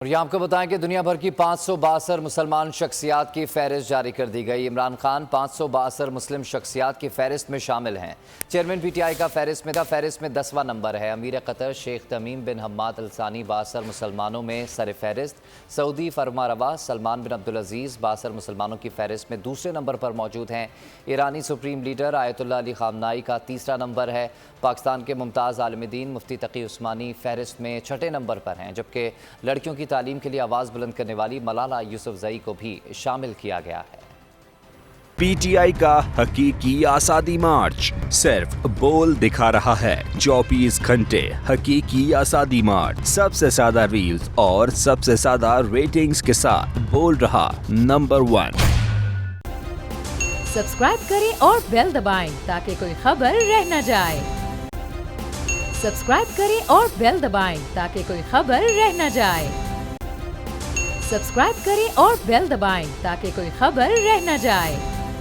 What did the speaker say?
اور یہ آپ کو بتائیں کہ دنیا بھر کی 562 مسلمان شخصیات کی فہرست جاری کر دی گئی۔ عمران خان 562 مسلم شخصیات کی فہرست میں شامل ہیں۔ چیئرمین پی ٹی آئی کا فہرست میں 10واں نمبر ہے۔ امیر قطر شیخ تمیم بن حماد الثانی 62 مسلمانوں میں سر فہرست۔ سعودی فرما روا سلمان بن عبدالعزیز 62 مسلمانوں کی فہرست میں دوسرے نمبر پر موجود ہیں۔ ایرانی سپریم لیڈر آیت اللہ علی خامنائی کا تیسرا نمبر ہے۔ پاکستان کے ممتاز عالم دین مفتی تقی عثمانی فہرست میں 6 نمبر پر ہیں، جبکہ لڑکیوں کی تعلیم کے لیے آواز بلند کرنے والی ملالہ یوسفزئی کو بھی شامل کیا گیا ہے۔ پی ٹی آئی کا حقیقی آزادی مارچ صرف بول دکھا رہا ہے۔ 24 گھنٹے حقیقی آزادی مارچ، سب سے زیادہ ریلز اور سب سے زیادہ ریٹنگز کے ساتھ بول رہا نمبر 1۔ سبسکرائب کریں اور بیل دبائیں تاکہ کوئی خبر رہ نہ جائے۔ سبسکرائب کریں اور بیل دبائیں تاکہ کوئی خبر رہ نہ جائے۔ سبسکرائب کریں اور بیل دبائیں تاکہ کوئی خبر رہ نہ جائے۔